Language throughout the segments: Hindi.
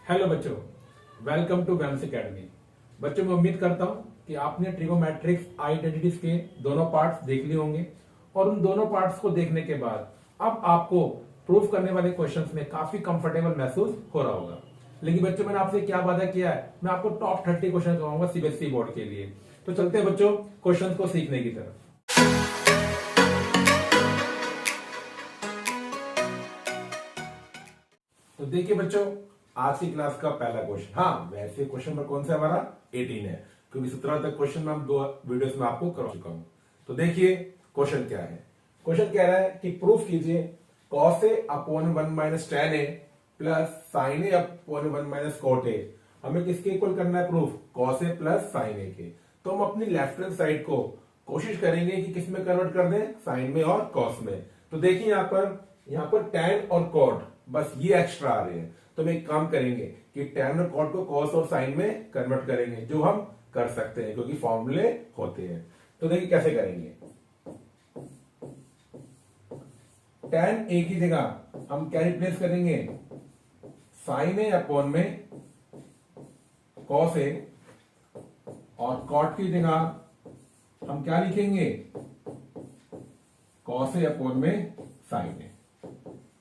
हेलो बच्चों, वेलकम टू वेम्स एकेडमी। बच्चों, मैं उम्मीद करता हूं कि आपने ट्रिगोमेट्रिक्स आइडेंटिटीज के दोनों पार्ट्स देख लिए होंगे और उन दोनों पार्ट्स को देखने के बाद अब आपको प्रूव करने वाले क्वेश्चंस में काफी कंफर्टेबल महसूस हो रहा होगा। लेकिन बच्चों, मैंने आपसे क्या वादा किया है, मैं आपको टॉप 30 क्वेश्चन कराऊंगा सीबीएसई बोर्ड के लिए। तो चलते हैं बच्चों क्वेश्चन को सीखने की तरफ। तो देखिए बच्चों, आज की क्लास का पहला क्वेश्चन, हाँ वैसे क्वेश्चन नंबर कौन सा हमारा 18 है, क्योंकि 17 तक क्वेश्चन मैं दो वीडियोस में आपको करा चुका हूं। तो देखिए क्वेश्चन क्या है। क्वेश्चन कह रहा है कि प्रूफ कीजिए cos a upon 1 minus tan a plus sin a upon 1 minus cot a। हमें किसके इक्वल करना है proof? cos a plus sin a के। तो हम अपनी लेफ्ट हैंड साइड को कोशिश करेंगे कि किस में कन्वर्ट कर दें, साइन में और कॉस में। तो देखिए यहाँ पर tan और cot बस ये एक्स्ट्रा आ रहे हैं, तो हम एक काम करेंगे कि tan और cot को cos और sin में कन्वर्ट करेंगे, जो हम कर सकते हैं क्योंकि फॉर्मूले होते हैं। तो देखिए कैसे करेंगे। tan a की जगह हम क्या रिप्लेस करेंगे? sin a अपॉन में cos a, और cot की जगह हम क्या लिखेंगे? cos a अपॉन में sin a।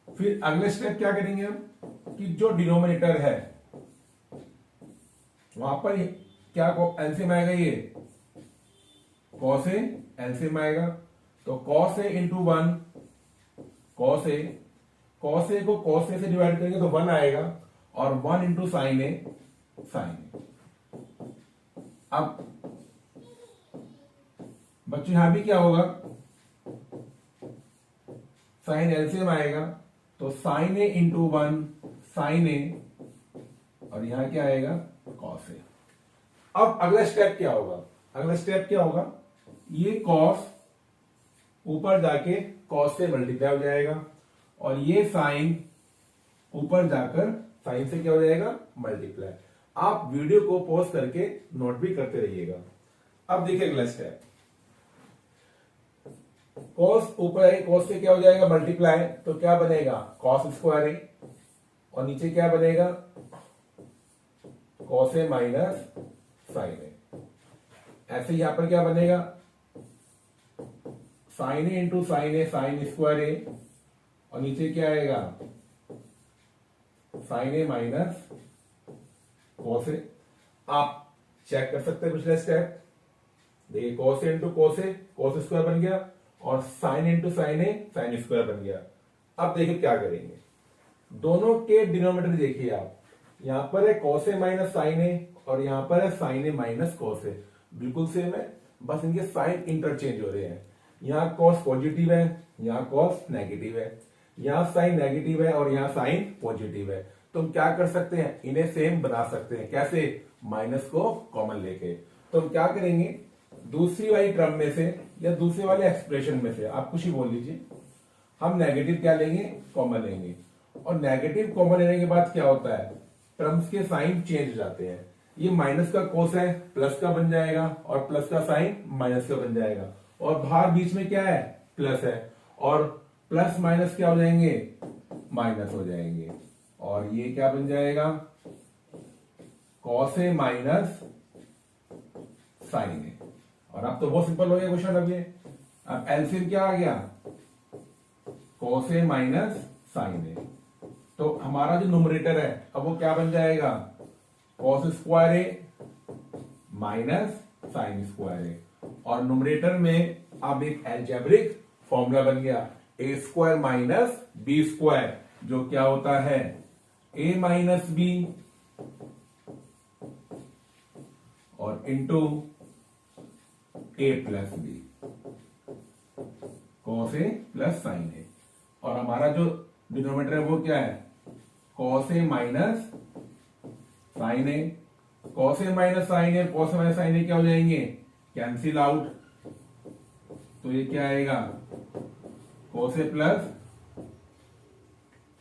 फिर अगले स्टेप क्या करेंगे हम कि जो डिनोमिनेटर है वहां पर क्या एलसीएम आएगा, ये cos a एलसीएम आएगा। तो cos a into 1 cos a को cos a से डिवाइड करेंगे तो 1 आएगा, और 1 into sine a sin a। अब बच्चों यहां भी क्या होगा? साइन एलसीएम आएगा, तो sine a into 1 sine a, और यहां क्या आएगा? cos a। अब अगला स्टेप क्या होगा? अगला स्टेप क्या होगा? ये cos ऊपर जाके cos से मल्टीप्लाई हो जाएगा, और ये साइन ऊपर जाकर साइन से क्या हो जाएगा? मल्टीप्लाई। आप वीडियो को पॉज करके नोट भी करते रहिएगा। अब देखिए अगला स्टेप, cos ऊपर आएगा, cos से क्या हो जाएगा? मल्टीप्लाई। तो क्या बनेगा? cos स्क्वायर a, और नीचे क्या बनेगा? cos a minus sine a। ऐसे यहां पर क्या बनेगा? Sine a into sine a sine square a, और नीचे क्या आएगा? Sine a minus cos a। आप चेक कर सकते हैं पिछले स्टेप। देखिए cos a into cos a cos square बन गया, और sine into sine a sine square बन गया। अब देखिए क्या करेंगे, दोनों के डिनोमिनेटर देखिए आप, यहां पर है cos a minus sine a, और यहां पर है sine a minus cos a। बिल्कुल सेम है, बस इनके साइन इंटरचेंज हो रहे हैं। यहां cos पॉजिटिव है, यहां cos नेगेटिव है, यहां साइन नेगेटिव है और यहां साइन पॉजिटिव है। तो हम क्या कर सकते हैं? इन्हें सेम बना सकते हैं। कैसे? माइनस को कॉमन लेके। तो हम क्या करेंगे, दूसरी वाली टर्म में से या दूसरे वाले एक्सप्रेशन में से आप कुछ ही बोल लीजिए, हम नेगेटिव क्या लेंगे? कॉमन लेंगे। और नेगेटिव कॉमन लेने के बाद क्या होता है? टर्म्स के साइन चेंज हो जाते हैं। ये माइनस का कोस है प्लस का बन जाएगा, और प्लस का साइन माइनस का बन जाएगा, और बाहर बीच में क्या है? प्लस है, और प्लस माइनस क्या हो जाएंगे? माइनस हो जाएंगे, और ये क्या बन जाएगा? cos a minus sine a। और अब तो बहुत सिंपल हो गया क्वेश्चन। अब एलसीएम क्या आ गया? cos a minus sine a। तो हमारा जो न्यूमरेटर है अब वो क्या बन जाएगा? cos square a minus sine square a, और न्यूमरेटर में अब एक अलजेब्रिक फॉर्मूला बन गया, a square minus b square, जो क्या होता है? a माइनस बी, और into a plus b, cos a plus sine a। और हमारा जो डिनोमिनेटर है वो क्या है? cos a minus sine a। cos a minus sine a, cos a minus sine a क्या हो जाएंगे? Cancel out. तो ये क्या आएगा? cos a plus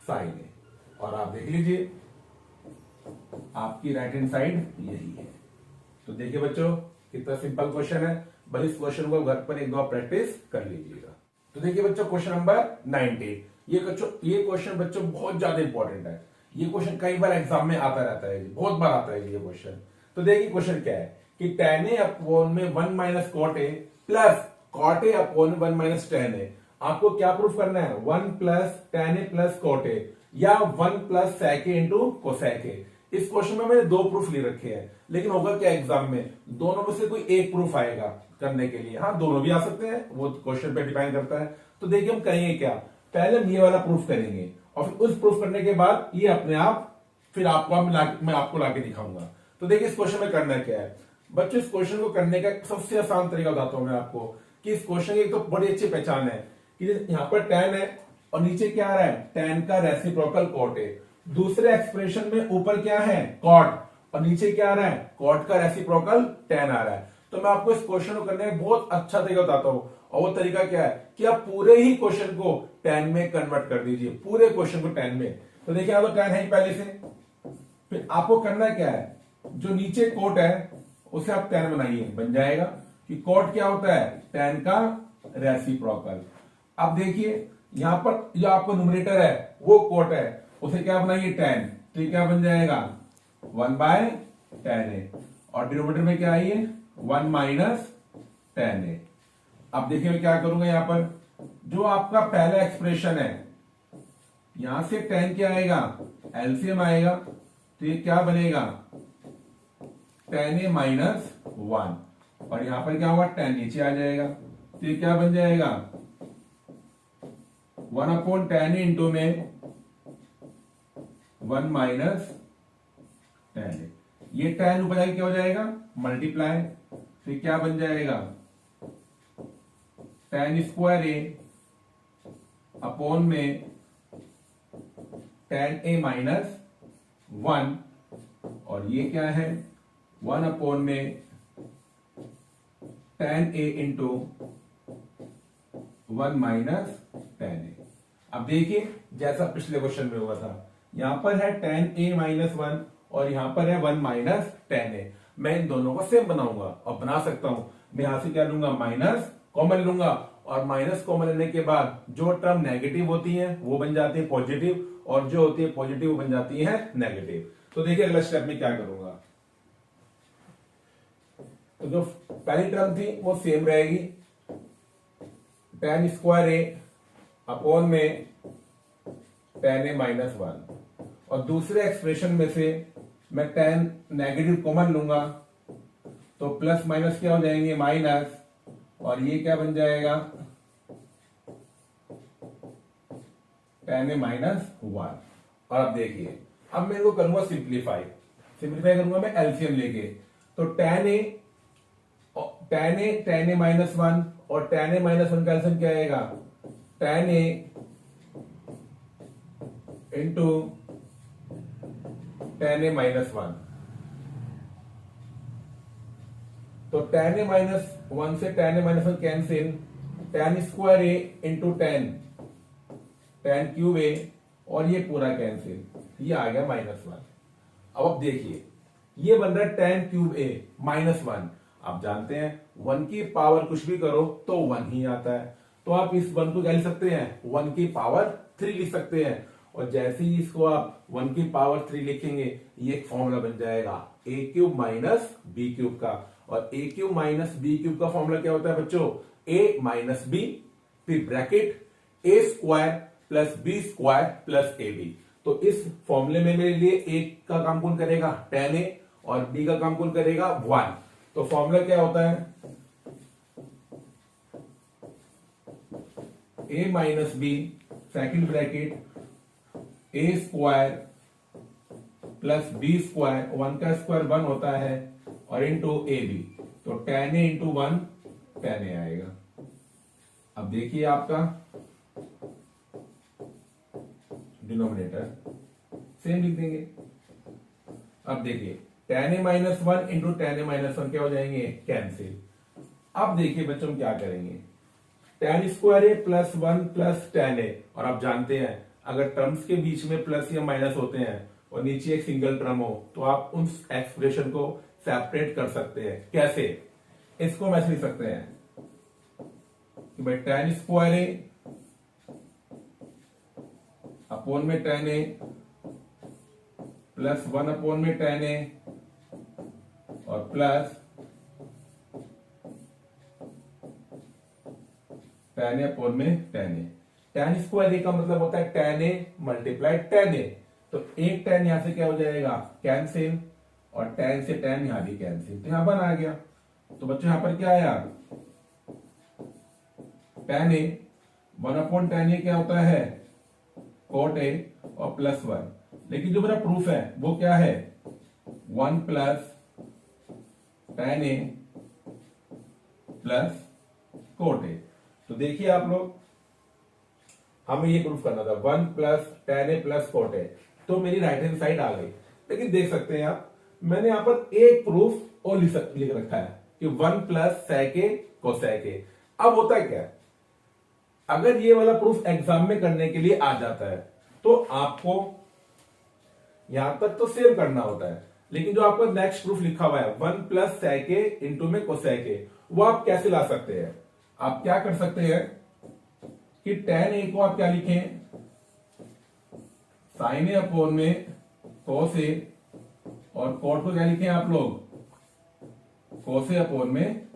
sine a। और आप देख लीजिए आपकी राइट हैंड साइड यही है। तो देखिए बच्चों कितना सिंपल क्वेश्चन है, बस इस क्वेश्चन को घर पर एक दो प्रैक्टिस कर लीजिएगा। तो देखिए बच्चों क्वेश्चन नंबर 19, ये क्वेश्चन बच्चों बहुत ज्यादा इंपॉर्टेंट है। ये क्वेश्चन कई बार एग्जाम में आता रहता है, बहुत बार आता है ये क्वेश्चन। तो देखिए क्वेश्चन क्या है कि tan a अपॉन में 1 minus cot a plus cot a upon 1 minus tan a। आपको क्या प्रूफ करना है, 1 plus tan a plus cot a या 1 plus sec a into cosec a. इस क्वेश्चन में मैंने दो प्रूफ ले रखे हैं, लेकिन होगा क्या एग्जाम में, दोनों में से कोई एक प्रूफ आएगा करने के लिए। हाँ, दोनों भी आ सकते हैं, वो क्वेश्चन पे डिपेंड करता है। तो देखिए हम करेंगे क्या, पहले हम ये वाला प्रूफ करेंगे और फिर उस प्रूफ करने के बाद ये अपने आप फिर आपको मैं आपको लाके दिखाऊंगा। तो देखिए इस क्वेश्चन में करना क्या है बच्चों, इस क्वेश्चन को करने का सबसे आसान तरीका बताता हूं मैं आपको कि इस क्वेश्चन की एक तो बड़ी अच्छी पहचान है कि यहां पर tan है और नीचे क्या आ रहा है, tan का रेसिप्रोकल कॉट है। दूसरे एक्सप्रेशन में ऊपर क्या है, कॉट, और नीचे क्या आ रहा है, कॉट का रेसिप्रोकल tan आ रहा है। तो मैं आपको इस क्वेश्चन को करने का बहुत अच्छा तरीका बताता हूं, और वो तरीका क्या है कि आप पूरे ही क्वेश्चन को tan में कन्वर्ट कर दीजिए, पूरे क्वेश्चन को tan में। तो देखिए आप tan है ही पहले से, फिर आपको करना क्या है, जो नीचे कोट है उसे आप tan बनाइए, बन जाएगा कि कोट क्या होता है, tan का रेसिप्रोकल। अब देखिए यहां पर जो आपका न्यूमरेटर है वो कोट है, उसे क्या बनाइए, tan। तो ये क्या बन जाएगा, 1 बाय tan a, और डिनोमिनेटर में क्या आइए, 1 माइनस tan a। अब देखिए मैं क्या करूंगा, यहां पर जो आपका पहला एक्सप्रेशन है यहां से tan क्या आएगा, एलसीएम आएगा, तो ये क्या बनेगा, tan a माइनस 1, और यहां पर क्या होगा, tan नीचे आ जाएगा, तो ये क्या बन जाएगा, 1 अपॉन tan a इंटू में 1 माइनस tan a। ये tan ऊपर जाके क्या हो जाएगा, मल्टीप्लाई, तो क्या बन जाएगा, tan स्क्वायर a अपॉन में tan a माइनस 1, और ये क्या है, 1 अपॉन में tan a into 1 minus tan a। अब देखिए जैसा पिछले क्वेश्चन में हुआ था, यहां पर है tan a माइनस 1 और यहां पर है 1 माइनस tan a। मैं इन दोनों को सेम बनाऊंगा और बना सकता हूं, मैं यहां से क्या लूंगा, माइनस कॉमन लूंगा, और माइनस कॉमन लेने के बाद जो टर्म नेगेटिव होती है वो बन जाती है पॉजिटिव, और जो होती है पॉजिटिव वो बन जाती है नेगेटिव। तो देखिए अगला स्टेप में क्या करूंगा, तो जो पहली टर्म थी वो सेम रहेगी, tan स्क्वायर a अपॉन में tan a माइनस 1, और दूसरे एक्सप्रेशन में से मैं tan नेगेटिव कॉमन लूंगा, तो प्लस माइनस क्या हो जाएंगे, माइनस, और ये क्या बन जाएगा, tan a माइनस 1। और अब देखिए अब मैं इनको करूंगा सिंप्लीफाई करूंगा मैं एलसीएम लेके, तो tan a माइनस 1 और tan a माइनस 1 का एलसीएम क्या आएगा, tan a into tan a minus 1। तो tan a माइनस 1 से tan a minus 1 cancel, tan square a into tan cube a, और ये पूरा कैंसिल, ये आ गया माइनस 1। अब देखिए ये बन रहा है tan क्यूब a माइनस 1। आप जानते हैं 1 की पावर कुछ भी करो तो 1 ही आता है, तो आप इस 1 को क्या लिख सकते हैं, 1 की पावर 3 लिख सकते हैं, और जैसे ही इसको आप 1 की पावर 3 लिखेंगे ये एक फॉर्मूला बन जाएगा a cube minus b cube का, और a cube minus b cube का फॉर्मूला क्या होता है बच्चों, a माइनस बी, फिर bracket a square plus b square plus a b. तो इस फॉर्मूले में मेरे लिए a का काम कौन करेगा, tan a, और b का काम कौन करेगा, 1। तो फॉर्मूला क्या होता है, a minus b second bracket a square plus b square, 1 का स्क्वायर 1 होता है, और इंटू ए बी, तो tan a into 1 tan a आएगा। अब देखिए आपका डिनोमिनेटर सेम लिख देंगे। अब देखिए tan a minus 1 into tan a minus 1 क्या हो जाएंगे, कैंसिल। अब देखिए बच्चों हम क्या करेंगे, tan square a plus 1 plus tan a, और आप जानते हैं अगर टर्म्स के बीच में प्लस या माइनस होते हैं और नीचे एक सिंगल टर्म हो तो आप उन एक्सप्रेशन को सेपरेट कर सकते हैं। कैसे, इसको हम ऐसे लिख सकते हैं कि भाई tan स्क्वायर a अपॉन में tan a प्लस 1 में tan a और प्लस tan a में tan a। tan square a का मतलब होता है tan a multiply tan a। तो एक tan यहां से क्या हो जाएगा, कैंसिल, और tan से tan यहां भी कैंसिल, तो यहां 1 आ गया। तो बच्चों यहां पर क्या आया, tan a 1/tan a क्या होता है cot a और प्लस 1। लेकिन जो मेरा प्रूफ है वो क्या है 1 plus tan a plus cot a। तो देखिए आप लोग, हमें ये प्रूफ करना था 1 plus tan a plus cot a, तो मेरी राइट हैंड साइड आ गई। लेकिन देख सकते हैं आप, मैंने यहां पर एक प्रूफ और लिख रखा है कि 1 plus sec a cosec a। अब होता है क्या, अगर ये वाला प्रूफ एग्जाम में करने के लिए आ जाता है तो आपको यहां तक तो सेव करना होता है, लेकिन जो आपका नेक्स्ट प्रूफ लिखा हुआ है 1 प्लस sec a इंटू में cosec a, वो आप कैसे ला सकते हैं। आप क्या कर सकते हैं कि tan a को आप क्या लिखें, sin a अपोन में cos a, और cot को क्या लिखें आप लोग, cos a अपोन में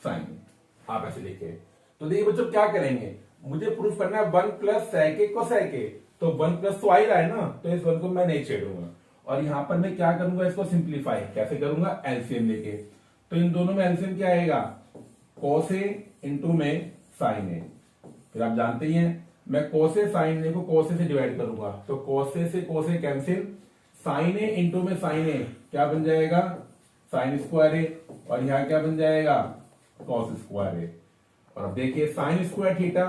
sin a, आप ऐसे लिखे। तो देखिए बच्चों क्या करेंगे, मुझे प्रूफ करना है 1 plus sec a cosec a, तो 1 प्लस तो आ ही रहा है ना, तो इस 1 को मैं नहीं छेड़ूंगा, और यहां पर मैं क्या करूंगा, इसको सिंप्लीफाई कैसे करूंगा, एलसीएम लेके। तो इन दोनों में एलसीएम क्या आएगा, cos a इंटू में sin a। फिर आप जानते ही हैं, मैं cos a sin a को cos a से डिवाइड करूंगा, तो cos a से cos a cancel, sin a into में sin a क्या बन जाएगा, sin स्क्वायर a, और यहां क्या बन जाएगा, cos स्क्वायर a। और अब देखिए sin square theta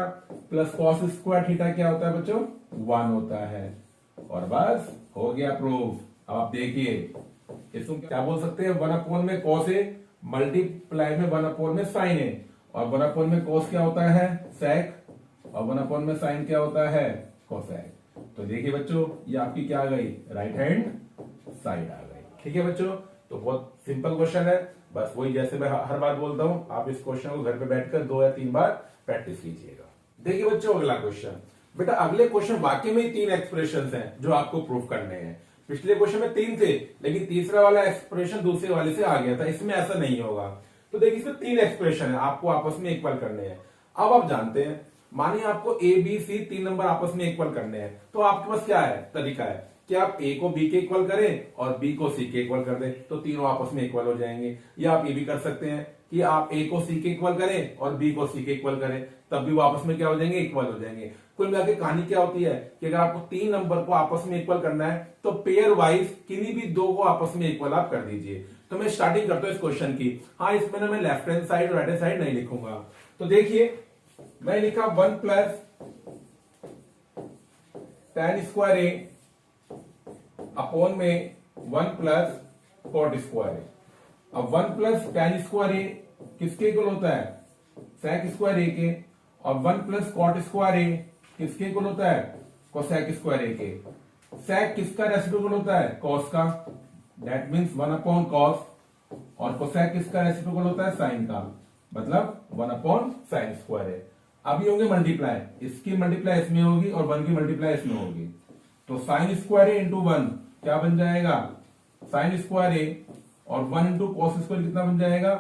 plus cos square theta क्या होता है बच्चों, 1 होता है, और बस हो गया प्रूफ। अब आप देखिए इसको क्या बोल सकते हैं, 1 में cos a मल्टीप्लाई में 1 में sin a, और 1 में cos क्या होता है sec, और 1 में sin क्या होता है cosec। तो देखिए बच्चों ये आपकी क्या आ गई, राइट हैंड साइड आ गई। ठीक है बच्चों, तो बहुत सिंपल क्वेश्चन है, बस वही जैसे मैं हर बार बोलता हूं, आप इस क्वेश्चन को घर पे बैठकर 2 या 3 बार प्रैक्टिस कीजिएगा। देखिए बच्चों अगला क्वेश्चन, बेटा अगले क्वेश्चन वाकई में 3 एक्सप्रेशन हैं जो आपको प्रूफ करने हैं। पिछले क्वेश्चन में 3 थे, लेकिन तीसरा वाला एक्सप्रेशन दूसरे वाले से आ गया था, इसमें ऐसा नहीं होगा। तो देखिए इसमें 3 एक्सप्रेशन है, आपको आपस में इक्वल करने हैं। अब आप जानते हैं, मानिए आपको ए बी सी 3 नंबर आपस में इक्वल करने हैं, तो आपके पास क्या है, तरीका है कि आप ए को बी के इक्वल करें और बी को सी के इक्वल कर दें, तो तीनों आपस में इक्वल हो जाएंगे। या आप ये भी कर सकते हैं कि आप ए को सी के इक्वल करें और बी को सी के इक्वल करें, तब भी वो आपस में क्या हो जाएंगे, इक्वल हो जाएंगे। कुल मिलाकर कहानी क्या होती है कि अगर आपको 3 नंबर को आपस में इक्वल करना है तो पेयर वाइज किन्हीं भी 2 को आपस में इक्वल आप कर दीजिए। तो मैं स्टार्टिंग करता हूं इस क्वेश्चन की। हाँ, इसमें ना मैं लेफ्ट हैंड साइड और राइट हैंड साइड नहीं लिखूंगा। तो देखिए मैं लिखा 1 plus tan square A upon में 1 प्लस cot स्क्वायर ए। अब 1 प्लस tan स्क्वायर ए किसके इक्वल होता है, sec स्क्वायर ए के, और 1 प्लस cot स्क्वायर ए किसके इक्वल होता है, cosec स्क्वायर ए के। sec किसका रेसिप्रोकल होता है, cos का, दैट मीन्स 1 अपॉन cos, और cosec किसका रेसिप्रोकल होता है, sin का, मतलब 1 अपॉन sin स्क्वायर ए। अब ये होंगे मल्टीप्लाई, इसकी मल्टीप्लाई इसमें होगी और 1 की मल्टीप्लाई इसमें होगी, तो sin स्क्वायर ए इंटू 1 क्या बन जाएगा, sin स्क्वायर ए, और 1 इंटू कॉस स्क्वायर कितना बन जाएगा,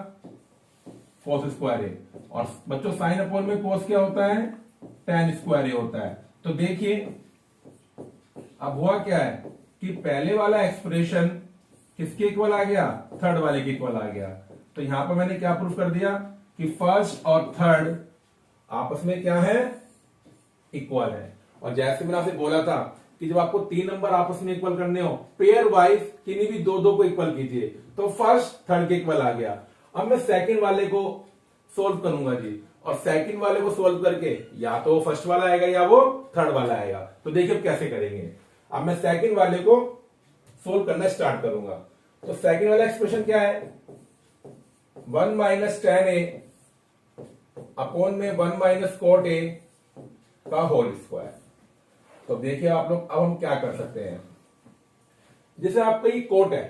cos स्क्वायर ए। और बच्चों sin अपॉन में cos क्या होता है, tan स्क्वायर ए होता है। तो देखिए अब हुआ क्या है कि पहले वाला एक्सप्रेशन किसके इक्वल आ गया, थर्ड वाले के इक्वल आ गया। तो यहां पर मैंने क्या प्रूफ कर दिया कि फर्स्ट और थर्ड आपस में क्या है, इक्वल है। और जैसे मैंने आपसे बोला था कि जब आपको 3 नंबर आपस में इक्वल करने हो, पेयर वाइज किन्हीं भी 2 को इक्वल कीजिए, तो फर्स्ट थर्ड के इक्वल आ गया। अब मैं सेकंड वाले को सोल्व करूंगा जी, और सेकंड वाले को सोल्व करके या तो फर्स्ट वाला आएगा या वो थर्ड वाला आएगा। तो देखिए अब कैसे करेंगे। अब मैं सेकंड वाले को सोल्व करना स्टार्ट करूंगा। तो सेकंड वाला एक्सप्रेशन क्या है, 1 माइनस tan a अपॉन में 1 माइनस cot a का होल स्क्वायर। तो देखिए आप लोग, अब हम क्या कर सकते हैं, जैसे आपका ये कोट है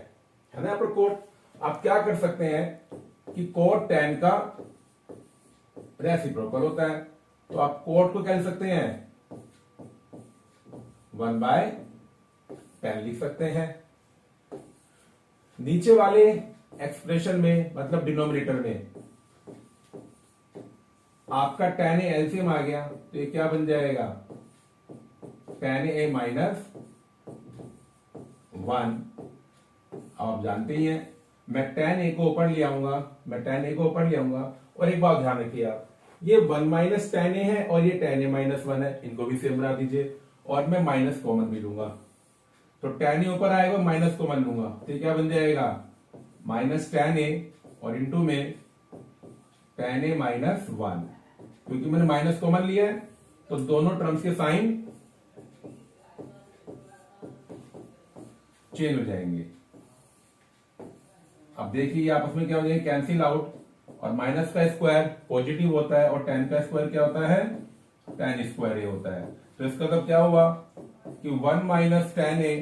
ना, यहाँ पर कोट, आप क्या कर सकते हैं कि कोट tan का रेसिप्रोकल होता है, तो आप कोट को क्या लिख सकते हैं, 1 बाय tan लिख सकते हैं। नीचे वाले एक्सप्रेशन में मतलब डिनोमिनेटर में आपका tan a एलसीएम आ गया तो ये क्या बन जाएगा, tan a माइनस 1। आप जानते ही हैं मैं tan a को ऊपर ले आऊंगा, और एक बात ध्यान रखिए आप, ये 1 माइनस tan a है और ये tan a माइनस 1 है, इनको भी सेम बना दीजिए और मैं माइनस कॉमन भी लूंगा तो tan a ऊपर आएगा, माइनस कॉमन लूंगा तो ये क्या बन जाएगा, माइनस tan a और इंटू में tan a माइनस 1। क्योंकि मैंने माइनस कॉमन लिया है तो दोनों टर्म्स के साइन चेंज हो जाएंगे। अब देखिए आपस में क्या हो जाएगा, कैंसिल आउट, और माइनस का स्क्वायर पॉजिटिव होता है और tan का स्क्वायर क्या होता है, tan स्क्वायर ए होता है। तो इसका मतलब क्या हुआ कि 1 माइनस tan a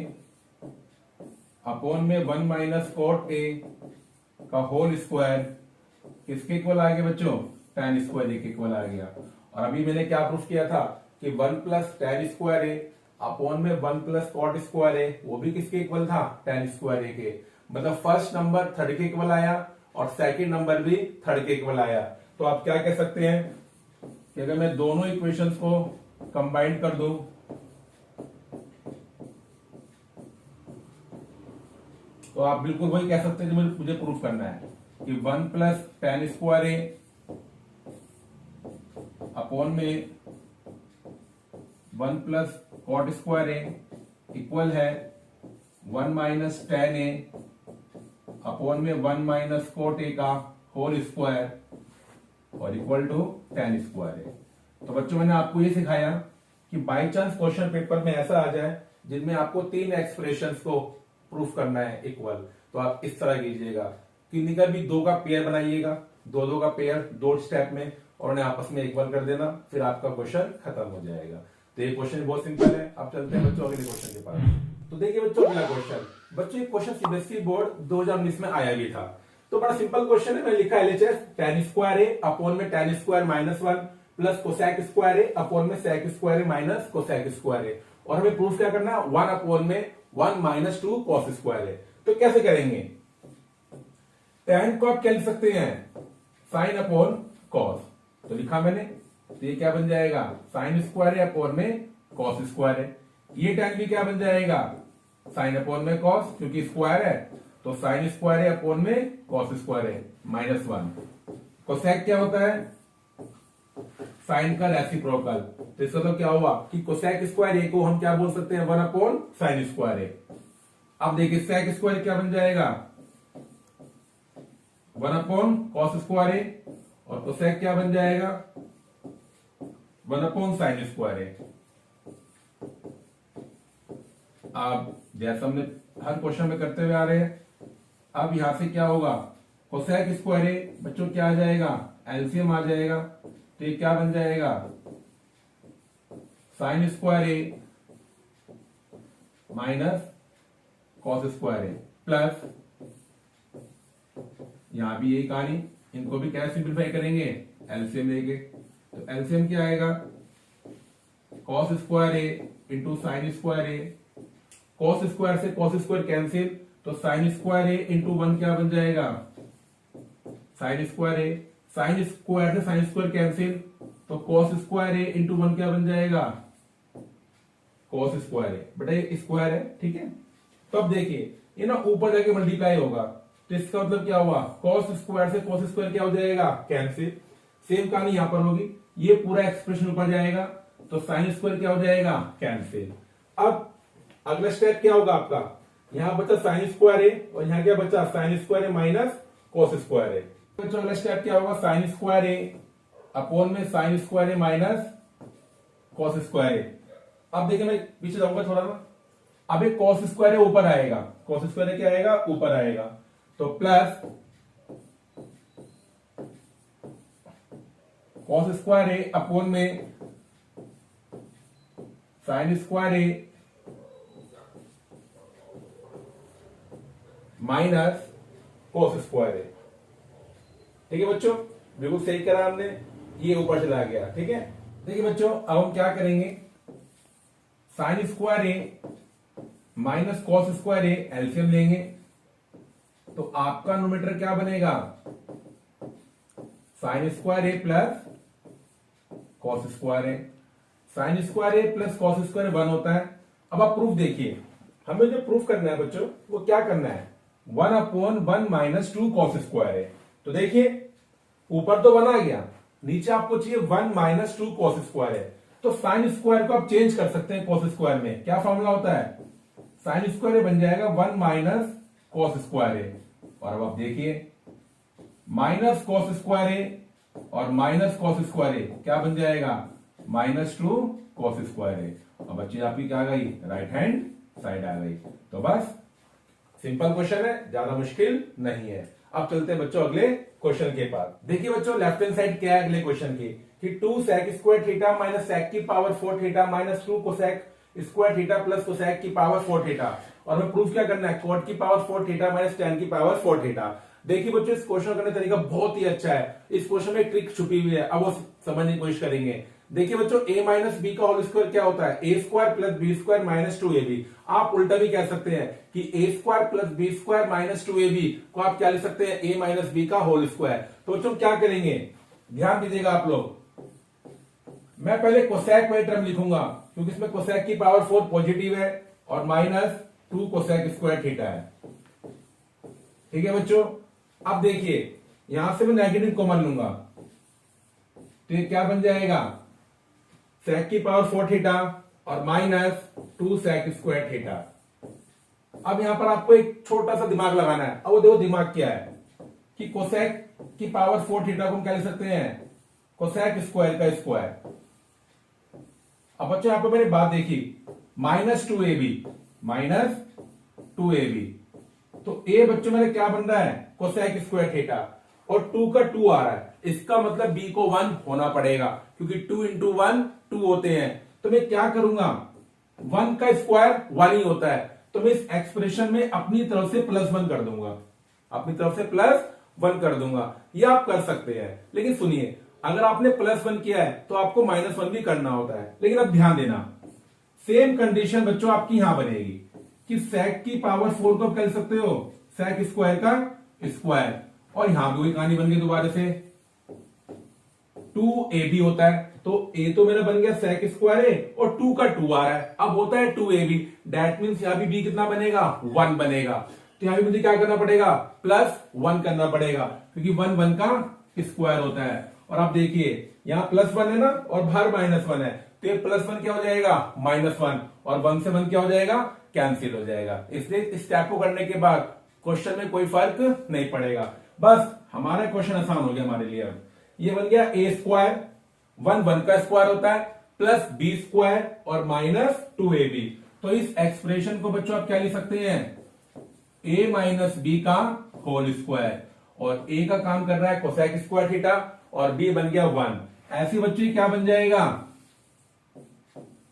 अपॉन में 1 माइनस cot a का होल स्क्वायर किसके इक्वल आ गया बच्चों, tan स्क्वायर ए के इक्वल आ गया। और अभी मैंने क्या प्रूफ किया था कि 1 plus tan square A upon में 1 प्लस cot स्क्वायर ए वो भी किसके इक्वल था, tan स्क्वायर ए के। मतलब फर्स्ट नंबर थर्ड के इक्वल आया और सेकंड नंबर भी थर्ड के इक्वल आया। तो आप क्या कह सकते हैं कि अगर मैं दोनों इक्वेशंस को कंबाइन कर दूं तो आप बिल्कुल वही कह सकते हैं जो मुझे प्रूफ करना है कि 1 plus tan square A upon में 1 प्लस cot स्क्वायर ए इक्वल है 1 माइनस tan ए अपॉन में 1 माइनस cot a का होल स्क्वायर और इक्वल टू tan स्क्वायर है। तो बच्चों मैंने आपको ये सिखाया कि बाय चांस क्वेश्चन पेपर में ऐसा आ जाए जिनमें आपको 3 एक्सप्रेशंस को प्रूफ करना है इक्वल, तो आप इस तरह कीजिएगा, किन्हीं का भी 2 का पेयर बनाइएगा, 2 का पेयर 2 स्टेप में, और उन्हें आपस में इक्वल कर देना, फिर आपका क्वेश्चन खत्म हो जाएगा। तो ये क्वेश्चन बहुत सिंपल है। अब चलते हैं बच्चों अगले क्वेश्चन के पास। तो देखिए बच्चों अगला क्वेश्चन, बच्चों ये क्वेश्चन सीबीएसई बोर्ड 2019 में आया भी था। तो बड़ा सिंपल क्वेश्चन है, मैंने लिखा LHS tan square A upon में tan square minus 1 plus cosec square A upon में sec square A minus cosec square A, और हमें प्रूफ क्या करना है, 1 अपॉन में 1 माइनस 2 कॉस स्क्वायर ए। तो कैसे करेंगे, tan को आप क्या लिख सकते हैं, साइन अपॉन कॉस, तो लिखा मैंने, तो ये क्या बन जाएगा, साइन स्क्वायर ए अपॉन में कॉस स्क्वायर है। ये tan भी क्या बन जाएगा, साइन अपॉन में कॉस, क्योंकि स्क्वायर है तो साइन स्क्वायर है अपॉन में कॉस स्क्वायर है माइनस 1। कोसेक क्या होता है, साइन का रेसिप्रोकल, तो इसका तो क्या हुआ कि कोसेक स्क्वायर ए को हम क्या बोल सकते हैं, 1 अपॉन साइन स्क्वायर ए। अब देखिए सेक स्क्वायर क्या बन जाएगा, 1 अपॉन कॉस स्क्वायर ए, और कोसेक क्या बन जाएगा, 1 अपॉन साइन स्क्वायर ए। अब जैसा हमने हर क्वेश्चन में करते हुए आ रहे हैं, अब यहां से क्या होगा, कोसेक स्क्वायर ए बच्चों क्या आ जाएगा, एलसीएम आ जाएगा, तो ये क्या बन जाएगा, sine square A minus cos square A plus, यहां भी यही कहानी, इनको भी क्या सिंप्लीफाई करेंगे, एलसीएम लेंगे, तो एलसीएम क्या आएगा, कॉस स्क्वायर ए इंटू साइन स्क्वायर ए, कॉस स्क्वायर से कॉस स्क्वायर कैंसिल, तो साइन स्क्वायर ए इंटू 1 क्या बन जाएगा, साइन स्क्वायर ए, साइन स्क्वायर से साइन स्क्वायर कैंसिल, तो कॉस स्क्वायर ए इंटू 1 क्या बन जाएगा, कॉस स्क्वायर ए, बेटा ये स्क्वायर है, ठीक है। तो अब देखिए ये ना ऊपर जाके मल्टीप्लाई होगा, तो इसका मतलब क्या हुआ, कॉस स्क्वायर से कॉस स्क्वायर क्या हो जाएगा, कैंसिल। सेम कहानी यहां पर होगी, ये पूरा एक्सप्रेशन ऊपर जाएगा तो साइन स्क्वायर क्या हो जाएगा, कैंसिल। अब अगला स्टेप क्या होगा आपका, यहां बचा साइन स्क्वायर ए और यहां क्या बचा, sine square A minus cos square ए। तो अगला स्टेप क्या होगा, साइन स्क्वायर ए अपॉन में sine square A minus cos square ए। अब देखिए मैं पीछे जाऊंगा थोड़ा सा, अब एक कॉस स्क्वायर ए ऊपर आएगा, कॉस स्क्वायर ए क्या आएगा, ऊपर आएगा, तो plus cos square A upon में sine square A minus cos square है, ठीक है बच्चों, बिल्कुल सही करा हमने, ये ऊपर चला गया, ठीक है। देखिए बच्चों अब हम क्या करेंगे, sine square A minus cos square A, LCM लेंगे तो आपका नोमीटर क्या बनेगा, साइन स्क्वायर ए प्लस कॉस स्क्वायर ए। साइन स्क्वायर ए प्लस कॉस स्क्वायर 1 होता है। अब आप प्रूफ देखिए, हमें जो प्रूफ करना है बच्चों वो क्या करना है, 1/1 माइनस 2 कॉस स्क्वायर है। तो देखिए ऊपर तो 1 आ गया, नीचे आपको चाहिए 1 माइनस 2 कॉस स्क्वायर है। तो साइन स्क्वायर को आप चेंज कर सकते हैं कॉस स्क्वायर में। क्या फॉर्मूला होता है, साइन स्क्वायर बन जाएगा 1 माइनस कॉस स्क्वायर है। और अब आप देखिए माइनस कॉस स्क्वायर है और माइनस कॉस स्क्वायर है क्या बन जाएगा, -2 कॉस स्क्वायर है। अब बच्चे आपकी क्या आ गई, राइट हैंड साइड आ गई। तो बस सिंपल क्वेश्चन है, ज्यादा मुश्किल नहीं है। अब चलते हैं बच्चों अगले क्वेश्चन के पास। देखिए बच्चों लेफ्ट हैंड साइड क्या है अगले क्वेश्चन की, कि 2 sec square theta minus sec की power 4 theta minus 2 cosec square theta plus cosec की पावर 4 थीटा। और हमें प्रूफ क्या करना है, कॉट की पावर 4 थीटा माइनस tan की पावर 4 थीटा। देखिए बच्चों इस क्वेश्चन करने का तरीका बहुत ही अच्छा है। इस क्वेश्चन में ट्रिक छुपी हुई है, अब वो समझने की कोशिश करेंगे। देखिए बच्चों a माइनस बी का होल स्क्वायर क्या होता है, a square plus b square minus 2ab। आप उल्टा भी कह सकते हैं कि a square plus b square minus 2ab को आप क्या लिख सकते हैं, a माइनस बी का होल स्क्वायर। तो बच्चों क्या करेंगे, ध्यान दीजिएगा आप लोग। मैं पहले कोसेक वाली टर्म लिखूंगा क्योंकि इसमें कोसेक की पावर 4 पॉजिटिव है और माइनस 2 कोसेक स्क्वायर थीटा है। ठीक है बच्चों, अब देखिए यहां से मैं नेगेटिव कॉमन लूंगा तो ये क्या बन जाएगा, सेक की पावर 4 थीटा और माइनस 2 सेक स्क्वायर थीटा। अब यहां पर आपको एक छोटा सा दिमाग लगाना है। अब वो देखो दिमाग क्या है कि कोसेक की पावर 4 थीटा को हम क्या लिख सकते हैं, कोसेक स्क्वायर का स्क्वायर। अब बच्चों यहां पर मैंने बात देखी, माइनस 2ab तो ए बच्चों मेरे क्या बन रहा है, कोसेक स्क्वायर थीटा और 2 का 2 आ रहा है। इसका मतलब b को 1 होना पड़ेगा क्योंकि 2 इंटू 1 2 होते हैं। तो मैं क्या करूंगा, 1 का स्क्वायर 1 ही होता है, तो मैं इस एक्सप्रेशन में अपनी तरफ से +1 कर दूंगा, अपनी तरफ से +1 कर दूंगा। ये आप कर सकते हैं, लेकिन सुनिए अगर आपने +1 किया है तो आपको -1 भी करना होता है। लेकिन अब ध्यान देना, सेम कंडीशन बच्चों आपकी यहां बनेगी कि सेक की पावर 4 को आप कह सकते हो सेक स्क्वायर का स्क्वायर, और यहां भी वही कहानी बन गई दोबारा से 2ab होता है। तो a तो मेरा बन गया सेक स्क्वायर है और 2 का 2 आ रहा है, अब होता है 2ab। दैट मीन्स यहां भी b कितना बनेगा, 1 बनेगा। तो यहां भी मुझे क्या करना पड़ेगा, +1 करना पड़ेगा क्योंकि 1 का स्क्वायर होता है। और आप देखिए यहां +1 है ना और बाहर -1 है, तो ये +1 क्या हो जाएगा, -1 और 1 से 1 क्या हो जाएगा, कैंसिल हो जाएगा। इसलिए इस स्टेप को करने के बाद क्वेश्चन में कोई फर्क नहीं पड़ेगा। बस हमारा क्वेश्चन आसान हो गया हमारे लिए। अब ये बन गया a स्क्वायर, 1 का स्क्वायर होता है, प्लस b स्क्वायर और माइनस 2ab। तो इस एक्सप्रेशन को बच्चों आप क्या लिख सकते हैं, a माइनस बी का होल स्क्वायर, और a का काम कर रहा है कोसेक स्क्वायर थीटा और b बन गया 1। ऐसी बच्चों क्या बन जाएगा,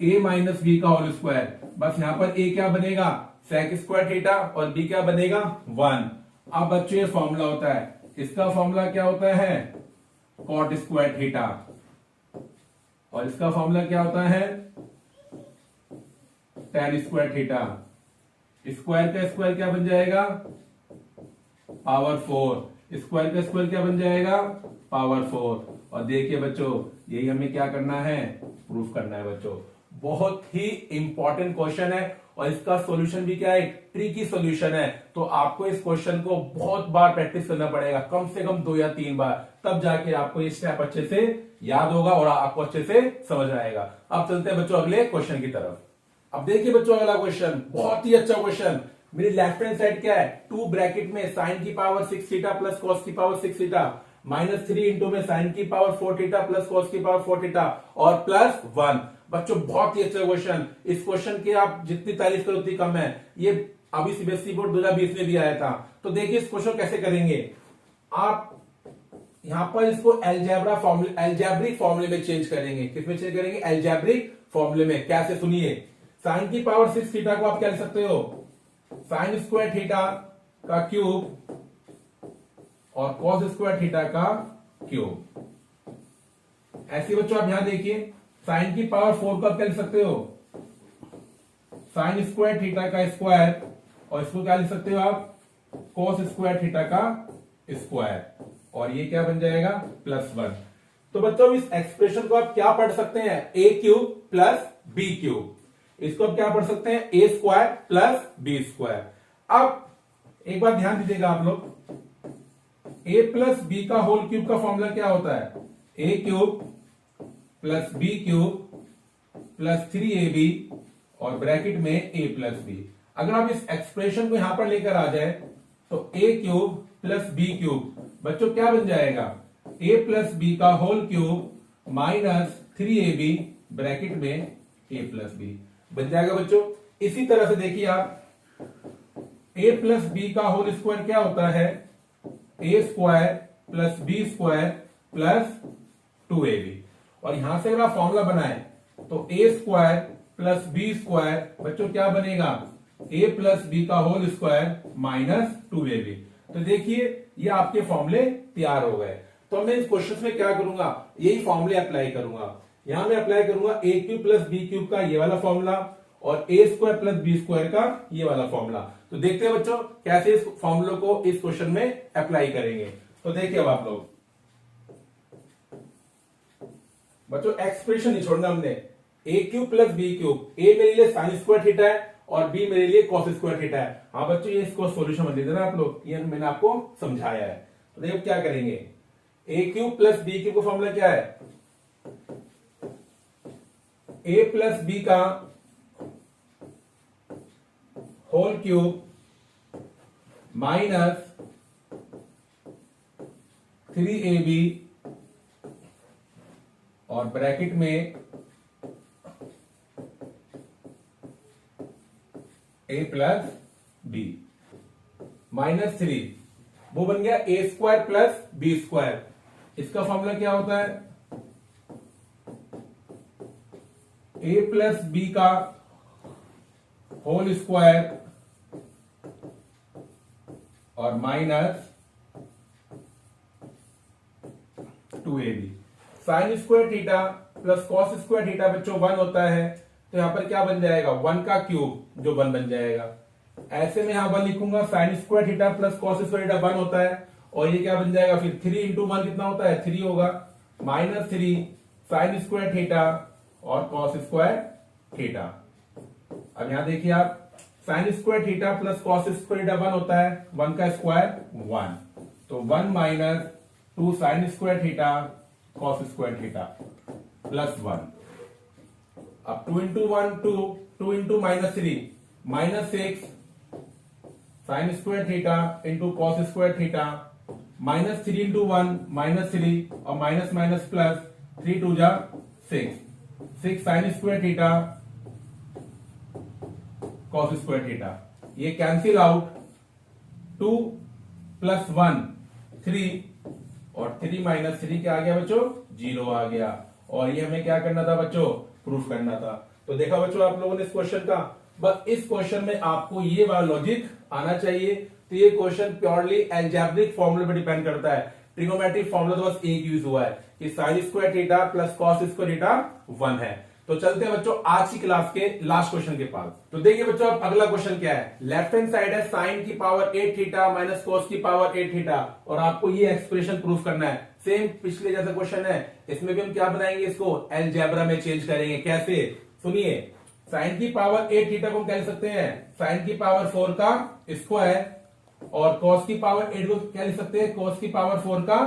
a माइनस बी का होल स्क्वायर। बस यहां पर a क्या बनेगा, सेक स्क्वायर थीटा और b क्या बनेगा, 1। अब बच्चों ये फॉर्मूला होता है, इसका फॉर्मूला क्या होता है, कॉट स्क्वायर थीटा, और इसका फॉर्मूला क्या होता है, tan स्क्वायर थीटा। स्क्वायर का स्क्वायर क्या बन जाएगा, पावर 4, स्क्वायर का स्क्वायर क्या बन जाएगा, पावर 4। और देखिए बच्चों यही हमें क्या करना है, प्रूफ करना है बच्चों। बहुत ही इंपॉर्टेंट क्वेश्चन है और इसका सॉल्यूशन भी क्या है, ट्रिकी सॉल्यूशन है। तो आपको इस क्वेश्चन को बहुत बार प्रैक्टिस करना पड़ेगा, कम से कम 2 या 3 बार, तब जाके आपको ये स्टेप अच्छे से याद होगा और आपको अच्छे से समझ आएगा। अब चलते हैं बच्चों अगले क्वेश्चन की तरफ। अब देखिए बच्चों अगला क्वेश्चन बहुत ही अच्छा क्वेश्चन। मेरी लेफ्ट हैंड साइड क्या है, 2 ब्रैकेट में साइन की पावर 6 थीटा प्लस कॉस की पावर 6 थीटा -3 इंटू में साइन की पावर 4 थीटा प्लस कॉस की पावर 4 थीटा और +1। बच्चों बहुत ही अच्छा क्वेश्चन, इस क्वेश्चन की आप जितनी तारीफ करो उतनी कम है। ये अभी सीबीएसई बोर्ड 2020 में भी आया था। तो देखिए इस क्वेश्चन कैसे करेंगे, आप यहां पर इसको एल्जेब्रिक फॉर्मूले में चेंज करेंगे। किसमें चेंज करेंगे, एल्जेब्रिक फॉर्मूले में। कैसे, सुनिए, साइन की पावर 6 थीटा को आप क्या लिख सकते हो, साइन स्क्वायर थीटा का क्यूब और कॉस स्क्वायर थीटा का क्यूब। ऐसे बच्चों आप यहां देखिए, साइन की पावर 4 को आप क्या लिख सकते हो, साइन स्क्वायर थीटा का स्क्वायर, और इसको क्या लिख सकते हो आप, कोस स्क्वायर थीटा का स्क्वायर, और ये क्या बन जाएगा, +1। तो बच्चों इस एक्सप्रेशन को आप क्या पढ़ सकते हैं, a cube plus b cube, इसको आप क्या पढ़ सकते हैं, a square plus b square. अब एक बात ध्यान दीजिएगा आप लोग, a प्लस बी का होल क्यूब का फॉर्मूला क्या होता है, a cube plus b cube plus 3ab और ब्रैकेट में a प्लस बी। अगर आप इस एक्सप्रेशन को यहां पर लेकर आ जाए तो a cube plus b cube बच्चों क्या बन जाएगा, a प्लस बी का whole cube minus 3ab bracket में a प्लस बी बन जाएगा बच्चों। इसी तरह से देखिए आप, a प्लस बी का होल स्क्वायर क्या होता है, a square plus b square plus 2ab, और यहां से अगर आप फॉर्मूला बनाए तो a square plus b square बच्चों क्या बनेगा, a प्लस बी का होल स्क्वायर माइनस 2ab। तो देखिए ये आपके फॉर्मूले तैयार हो गए। तो मैं इस क्वेश्चन में क्या करूंगा, यही फॉर्मूले अप्लाई करूंगा। यहां मैं अप्लाई करूंगा a cube plus b cube का ये वाला फॉर्मूला और a square plus b square का ये वाला फॉर्मूला। तो देखते हैं बच्चों कैसे इस फॉर्मूलों को इस क्वेश्चन में अप्लाई करेंगे। तो देखिए अब आप लोग बच्चों एक्सप्रेशन नहीं छोड़ना हमने, a cube plus b cube, a मेरे लिए साइन स्क्वायर थीटा है और b मेरे लिए कॉस स्क्वायर थीटा है। हाँ बच्चों ये इसको सॉल्यूशन बन देना आप लोग, ये मैंने आपको समझाया है। तो देखो क्या करेंगे, a cube plus b cube का फॉर्मूला क्या है, a प्लस बी का होल क्यूब माइनस 3ab और ब्रैकेट में a प्लस बी -3, वो बन गया a square plus b square. इसका फॉर्मूला क्या होता है, a प्लस बी का होल स्क्वायर और minus 2ab। Sine square theta plus cos square theta बच्चों 1 होता है, तो यहां पर क्या बन जाएगा, 1 का क्यूब जो 1 बन जाएगा। ऐसे में यहां 1 लिखूंगा, sign square theta plus cos square theta 1 होता है, और ये क्या बन जाएगा फिर 3 इंटू 1 कितना होता है, 3 होगा, -3 साइन स्क्वायर थीटा और कॉस स्क्वायर थीटा। अब यहां देखिए आप, sign square theta plus cos square theta 1 होता है, 1 का स्क्वायर 1, तो 1 minus 2 sign square theta cos square theta plus 1। अब 2 into 1 2, 2 into -3 -6 sign square theta into cos square theta, -3 into 1 -3 और माइनस माइनस प्लस 3 2 जा 6 sign square theta cos square theta. ये कैंसिल आउट, 2 प्लस 1 3 और 3 माइनस 3 क्या आ गया बच्चों, 0 आ गया। और ये हमें क्या करना था बच्चों, प्रूफ करना था। तो देखा बच्चों आप लोगों ने इस क्वेश्चन का, बस इस क्वेश्चन में आपको ये वाला लॉजिक आना चाहिए। तो ये क्वेश्चन प्योरली एल्जेब्रिक फॉर्मूले पर डिपेंड करता है, ट्रिगोमेट्रिक फॉर्मूला तो बस एक यूज हुआ है कि sign square theta plus cos square theta 1 है। तो चलते हैं बच्चों आज की क्लास के लास्ट क्वेश्चन के पास। तो देखिए बच्चों अब अगला क्वेश्चन क्या है, लेफ्ट हैंड साइड है साइन की पावर 8 थीटा माइनस कॉस की पावर 8 थीटा, और आपको ये एक्सप्रेशन प्रूफ करना है। सेम पिछले जैसा क्वेश्चन है, इसमें भी हम क्या बनाएंगे, इसको अलजेब्रा में चेंज करेंगे। कैसे, सुनिए, साइन की पावर 8 थीटा को हम कह सकते हैं साइन की पावर 4 का स्क्वायर, और कॉस की पावर 8 को क्या लिख सकते हैं, कॉस की पावर 4 का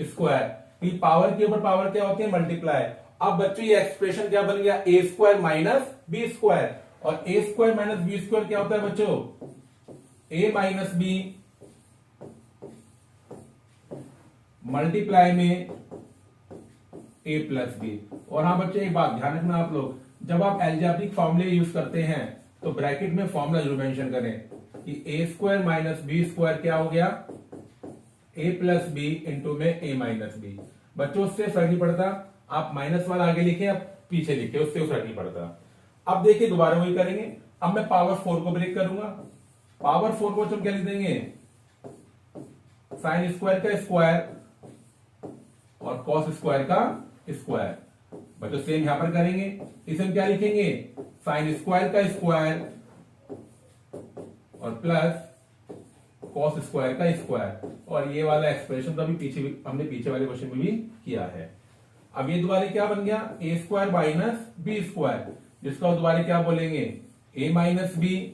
स्क्वायर। पावर के ऊपर पावर क्या होती है, मल्टीप्लाई। अब बच्चों ये एक्सप्रेशन क्या बन गया, ए स्क्वायर माइनस बी स्क्वायर, और ए स्क्वायर माइनस बी स्क्वायर क्या होता है बच्चों, ए माइनस बी मल्टीप्लाई में ए प्लस बी। और हाँ बच्चों एक बात ध्यान रखना आप लोग, जब आप एल्जेब्रिक फॉर्मूले यूज करते हैं तो ब्रैकेट में फॉर्मूला जरूर मेंशन करें कि ए स्क्वायर माइनस बी स्क्वायर क्या हो गया, ए प्लस बी इंटू में ए माइनस बी। बच्चों उससे फर्क नहीं पड़ता आप माइनस वाला आगे लिखे या पीछे लिखे, उससे फर्क नहीं पड़ता। अब देखिए दोबारा वही करेंगे, अब मैं पावर 4 को ब्रेक करूंगा। पावर 4 को हम क्या लिख देंगे, साइन स्क्वायर का स्क्वायर और कॉस स्क्वायर का स्क्वायर। बच्चों सेम यहां पर करेंगे, इसे हम क्या लिखेंगे, साइन स्क्वायर का स्क्वायर और प्लस कॉस स्क्वायर का स्क्वायर, और ये वाला एक्सप्रेशन तो अभी हमने पीछे वाले क्वेश्चन में भी किया है। अब ये दोबारा क्या बन गया, ए स्क्वायर माइनस बी स्क्वायर, जिसका दोबारा क्या बोलेंगे, ए माइनस बी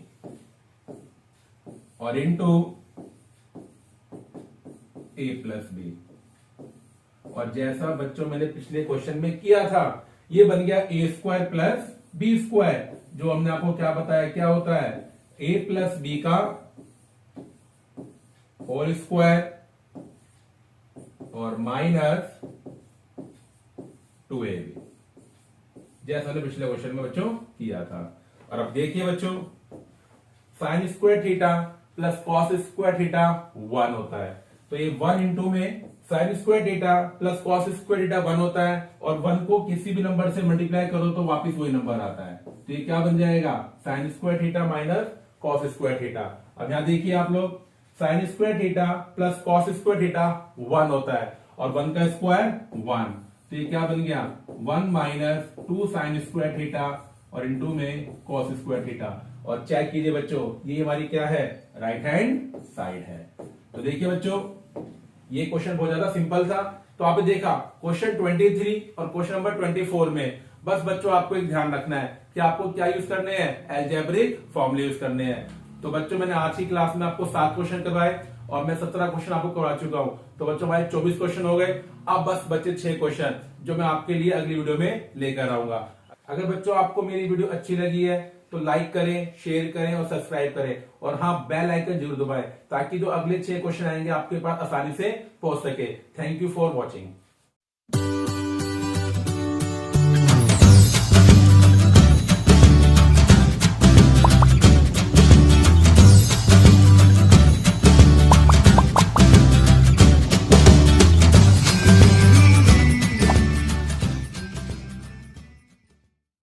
और इंटू ए प्लस बी। और जैसा बच्चों मैंने पिछले क्वेश्चन में किया था, ये बन गया ए स्क्वायर प्लस बी स्क्वायर, जो हमने आपको क्या बताया क्या होता है, ए प्लस बी का होल स्क्वायर और माइनस 2ab, जैसा हमने पिछले क्वेश्चन में बच्चों किया था। और अब देखिए बच्चों, sign square theta plus cos square theta 1 होता है, तो ये 1 इंटू में sign square theta plus cos square theta 1 होता है, और 1 को किसी भी नंबर से मल्टीप्लाई करो तो वापस वही नंबर आता है। तो ये क्या बन जाएगा, sign square theta minus cos square theta. अब यहां देखिए आप लोग, sign square theta plus cos square theta 1 होता है, और 1 का स्क्वायर 1, तो ये क्या बन गया, 1 माइनस 2 साइन स्क्वायर थीटा और इंटू में कॉस स्क्वायर थीटा। और चेक कीजिए बच्चों, ये हमारी क्या है, राइट हैंड साइड है। तो देखिए बच्चों, ये क्वेश्चन बहुत ज्यादा सिंपल था। तो आपने देखा क्वेश्चन 23 और क्वेश्चन नंबर 24 में बस बच्चों आपको एक ध्यान रखना है कि आपको क्या यूज करने हैं, अलजेब्रिक फॉर्मूले यूज करने हैं। तो बच्चों मैंने आज की क्लास में आपको 7 क्वेश्चन करवाए और मैं 17 क्वेश्चन आपको करवा चुका हूं। तो बच्चों हमारे 24 क्वेश्चन हो गए। अब बस बचे 6 क्वेश्चन जो मैं आपके लिए अगली वीडियो में लेकर आऊंगा। अगर बच्चों आपको मेरी वीडियो अच्छी लगी है तो लाइक करें, शेयर करें और सब्सक्राइब करें, और हाँ बेल आइकन जरूर दबाएं ताकि जो अगले 6 क्वेश्चन आएंगे आपके पास आसानी से पहुंच सके। Thank you for watching.